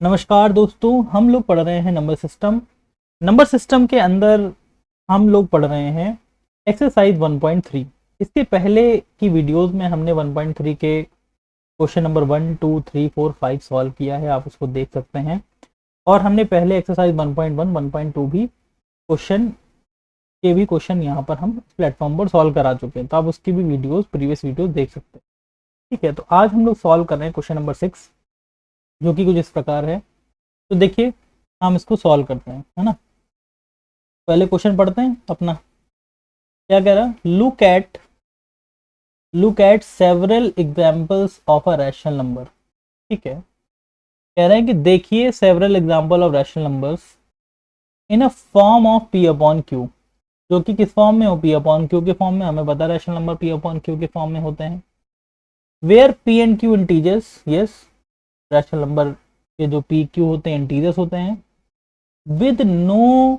नमस्कार दोस्तों, हम लोग पढ़ रहे हैं नंबर सिस्टम के अंदर हम लोग पढ़ रहे हैं एक्सरसाइज 1.3। इसके पहले की वीडियोस में हमने 1.3 के क्वेश्चन नंबर 1, 2, 3, 4, 5 सॉल्व किया है, आप उसको देख सकते हैं। और हमने पहले एक्सरसाइज 1.1, 1.2 भी क्वेश्चन यहाँ पर हम प्लेटफॉर्म पर सॉल्व करा चुके हैं, तो आप उसकी भी प्रीवियस वीडियोस देख सकते हैं। ठीक है, तो आज हम लोग सॉल्व कर रहे हैं क्वेश्चन नंबर 6, जो कि कुछ इस प्रकार है। तो देखिए, हम इसको सॉल्व करते हैं, है ना। पहले क्वेश्चन पढ़ते हैं अपना। क्या कह रहा है? Look at several examples of a rational number. ठीक है, कह रहे हैं कि देखिए several example of rational numbers in a form of P upon Q, जो कि किस फॉर्म में हो? पी अपॉन क्यू के फॉर्म में। हमें पता है rational number P upon Q के फॉर्म में होते हैं। Where P and Q integers, yes, rational number के जो पी क्यू होते हैं इंटीजर्स होते हैं। With no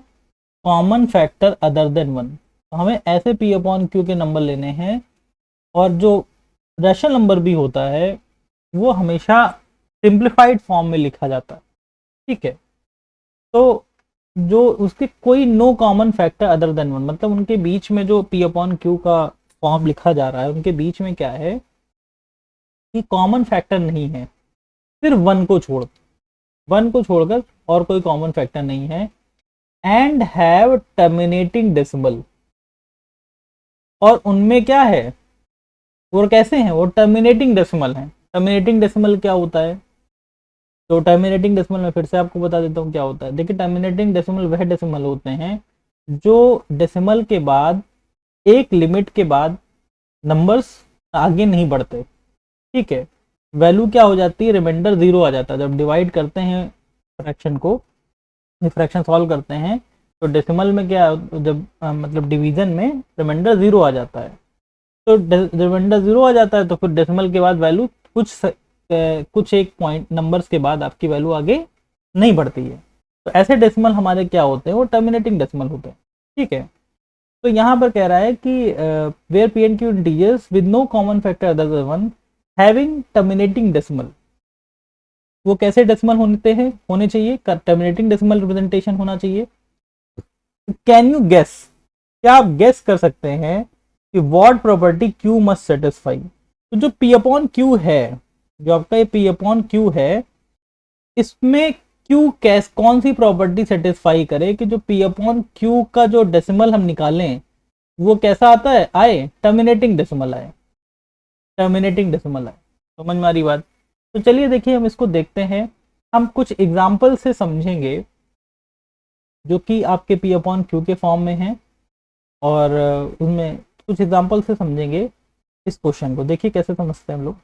common factor other than 1, तो हमें ऐसे पी अपॉन क्यू के नंबर लेने हैं, और जो रैशनल नंबर भी होता है वो हमेशा सिंप्लीफाइड फॉर्म में लिखा जाता है। ठीक है, तो जो उसके कोई no common factor other than 1, मतलब उनके बीच में जो पी अपॉन क्यू का फॉर्म लिखा जा रहा है, उनके बीच में क्या है कि कॉमन फैक्टर नहीं है, सिर्फ 1 को छोड़कर और कोई कॉमन फैक्टर नहीं है। एंड हैव टर्मिनेटिंग डेसिमल, और उनमें क्या है, वो कैसे हैं? वो टर्मिनेटिंग डेसिमल हैं। टर्मिनेटिंग डेसिमल क्या होता है? तो टर्मिनेटिंग डेसिमल में फिर से आपको बता देता हूँ क्या होता है। देखिए, टर्मिनेटिंग डेसिमल वह डेसिमल होते हैं जो डेसिमल के बाद एक लिमिट के बाद नंबर्स आगे नहीं बढ़ते। ठीक है, वैल्यू क्या हो जाती है? रिमाइंडर 0 आ जाता है। जब डिवाइड करते हैं फ्रैक्शन को, फ्रैक्शन सॉल्व करते हैं, तो डेसिमल में क्या, जब मतलब डिवीजन में रिमाइंडर 0 आ जाता है, तो रिमाइंडर 0 आ जाता है, तो फिर डेसिमल के बाद वैल्यू कुछ एक पॉइंट नंबर्स के बाद आपकी वैल्यू आगे नहीं बढ़ती है। तो ऐसे डेसिमल हमारे क्या होते हैं? वो टर्मिनेटिंग डेसिमल होते हैं। ठीक है, तो यहाँ पर कह रहा है कि where P and Q integers with no common factor other than 1 having terminating decimal, वो कैसे डेसिमल होने चाहिए? टर्मिनेटिंग डेसिमल रिप्रेजेंटेशन होना चाहिए। कैन यू गेस, क्या आप गेस कर सकते हैं कि what property Q must satisfy? तो जो पी अपॉन क्यू है, जो आपका ये पी अपॉन क्यू है, इसमें क्यू कौन सी प्रॉपर्टी सेटिस्फाई करे कि जो पी अपॉन क्यू का जो डेसिमल हम निकालें वो कैसा आता है? आए, टर्मिनेटिंग डेसिमल आए, टर्मिनेटिंग डेसिमल आए। समझ में आ रही बात? तो चलिए देखिए, हम इसको देखते हैं। हम कुछ एग्जाम्पल से समझेंगे जो कि आपके पी अपॉन क्यू के फॉर्म में है, और उसमें कुछ एग्जाम्पल से समझेंगे इस क्वेश्चन को। देखिए कैसे समझते हैं हम लोग।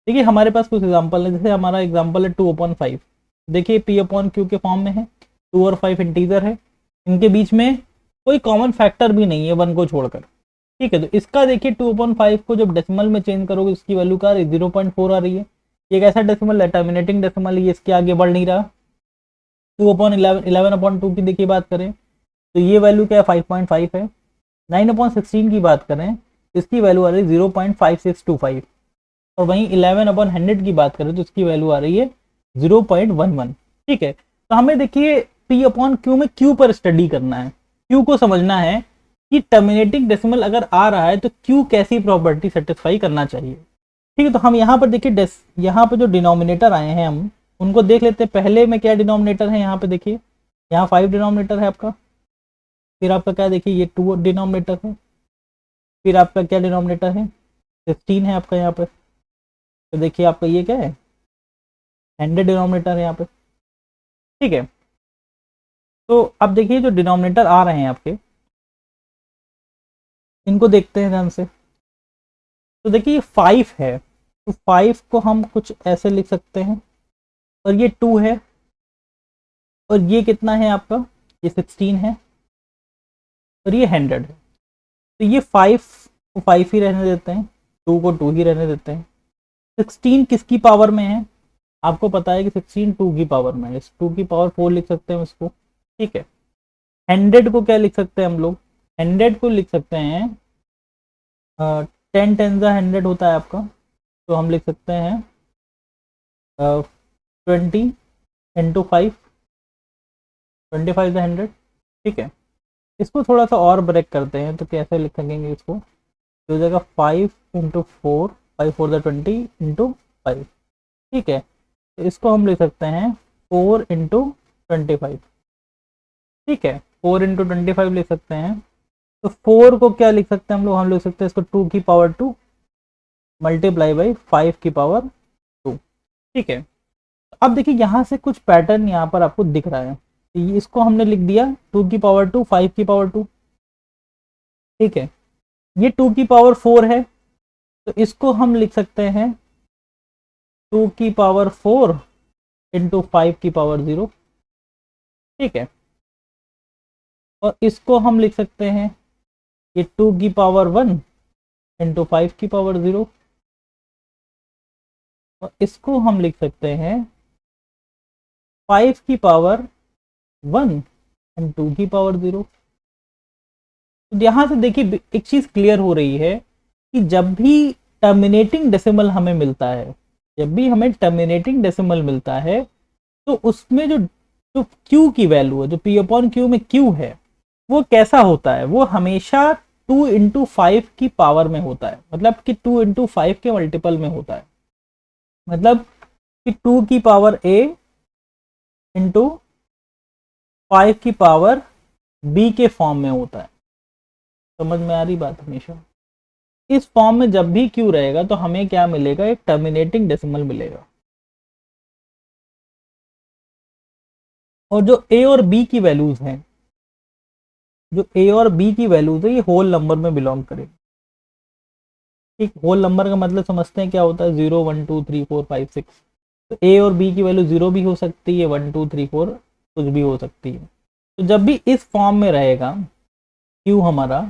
देखिए, हमारे पास कुछ एग्जाम्पल है। जैसे हमारा एग्जाम्पल है 2/5। देखिए, पी अपॉन क्यू के फॉर्म में है, 2 और 5 इंटीजर है, इनके बीच में कोई कॉमन फैक्टर भी नहीं है 1 को छोड़कर। ठीक है, तो इसका देखिए 2/5 को जब डेसिमल में चेंज करोगे, इसकी वैल्यू का 0.4 आ रही है। ये कैसा डेसिमल है? टर्मिनेटिंग डेसिमल, ये इसके आगे बढ़ नहीं रहा। 2/11/2 की देखिए बात करें, तो ये वैल्यू क्या है? 5.5 है। 9/16 की बात करें, इसकी वैल्यू आ रही है 0.5625। और वहीं 11/100 की बात करें तो इसकी वैल्यू आ रही है 0.11। ठीक है, तो हमें देखिए पी अपॉन क्यू में क्यू पर स्टडी करना है, क्यू को समझना है कि टर्मिनेटिंग डेसिमल अगर आ रहा है तो क्यू कैसी प्रॉपर्टी सेटिस्फाई करना चाहिए। ठीक है, तो हम यहाँ पर देखिए, यहाँ पर जो डिनोमिनेटर आए हैं हम उनको देख लेते हैं। पहले में क्या डिनोमिनेटर है? यहाँ पे देखिए, यहाँ 5 डिनोमिनेटर है आपका। फिर आपका क्या, देखिए ये 2 डिनोमिनेटर है। फिर आपका क्या डिनोमिनेटर है? 15 है आपका यहाँ पे। तो देखिए आपका ये क्या है? 100 डिनोमिनेटर है यहाँ पे। ठीक है, तो अब देखिए जो डिनोमिनेटर आ रहे हैं आपके, इनको देखते हैं ध्यान से। तो देखिए ये 5 है, तो 5 को हम कुछ ऐसे लिख सकते हैं, और ये 2 है, और ये कितना है आपका? ये 16 है, और ये 100 है। तो ये 5 को 5 ही रहने देते हैं, 2 को 2 ही रहने देते हैं। 16 किसकी पावर में है? आपको पता है कि 16 2 की पावर में है, इस 2 की पावर 4 लिख सकते हैं इसको। ठीक है, 100 को क्या लिख सकते हैं हम लोग? 100 को लिख सकते हैं 10 10 100 होता है आपका, तो हम लिख सकते हैं 20 इंटू 5, 25 द 100। ठीक है, इसको थोड़ा सा और ब्रेक करते हैं, तो कैसे लिख सकेंगे इसको, हो जाएगा 5 इंटू 4, 5 4 द 20 इंटू 5। ठीक है, तो इसको हम लिख सकते हैं 4 इंटू 25। ठीक है, 4 इंटू 25 लिख सकते हैं। तो 4 को क्या लिख सकते हैं हम लिख सकते हैं इसको 2 की पावर 2 मल्टीप्लाई बाई 5 की पावर 2। ठीक है, अब देखिए यहाँ से कुछ पैटर्न यहाँ पर आपको दिख रहा है। इसको हमने लिख दिया 2 की पावर 2 5 की पावर 2। ठीक है, ये 2 की पावर 4 है, तो इसको हम लिख सकते हैं 2 की पावर 4 इंटू 5 की पावर 0। ठीक है, और इसको हम लिख सकते हैं ये 2 की पावर 1 इंटू 5 की पावर 0, और इसको हम लिख सकते हैं 5 की पावर 1 एंड 2 की पावर 0। तो यहाँ से देखिए एक चीज क्लियर हो रही है कि जब भी टर्मिनेटिंग डेसिमल हमें मिलता है, जब भी हमें टर्मिनेटिंग डेसिमल मिलता है, तो उसमें जो जो Q की वैल्यू है, जो P अपॉन Q में Q है, वो कैसा होता है, वो हमेशा 2 इंटू 5 की पावर में होता है। मतलब कि 2 इंटू 5 के मल्टीपल में होता है। मतलब कि 2 की पावर A इंटू 5 की पावर B के फॉर्म में होता है। समझ में आ रही बात? हमेशा इस फॉर्म में जब भी Q रहेगा तो हमें क्या मिलेगा, एक टर्मिनेटिंग डेसिमल मिलेगा। और जो A और B की वैल्यूज हैं, जो A और B की वैल्यूज है, ये होल नंबर में बिलोंग करेगी। ठीक, होल नंबर का मतलब समझते हैं क्या होता है, 0 1 2 3 4 5 6। तो A और B की वैल्यू 0 भी हो सकती है, 1 2 3 4 कुछ भी हो सकती है। तो जब भी इस फॉर्म में रहेगा Q हमारा,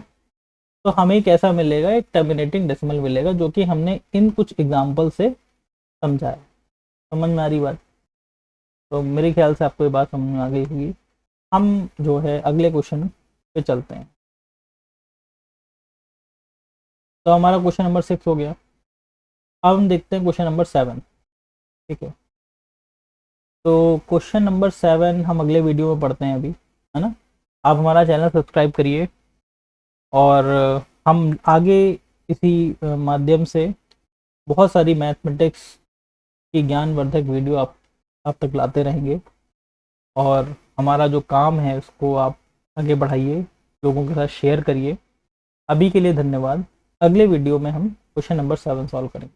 तो हमें कैसा मिलेगा, एक टर्मिनेटिंग डेसिमल मिलेगा, जो कि हमने इन कुछ एग्जाम्पल से समझा है। समझ में आ रही बात? तो मेरे ख्याल से आपको ये बात समझ में आ गई होगी। हम जो है अगले क्वेश्चन पे चलते हैं। तो हमारा क्वेश्चन नंबर 6 हो गया। अब हम देखते हैं क्वेश्चन नंबर 7। ठीक है, तो क्वेश्चन नंबर 7 हम अगले वीडियो में पढ़ते हैं अभी, है ना। आप हमारा चैनल सब्सक्राइब करिए, और हम आगे इसी माध्यम से बहुत सारी मैथमेटिक्स की ज्ञानवर्धक वीडियो आप तक लाते रहेंगे। और हमारा जो काम है उसको आप आगे बढ़ाइए, लोगों के साथ शेयर करिए। अभी के लिए धन्यवाद। अगले वीडियो में हम क्वेश्चन नंबर 7 सॉल्व करेंगे।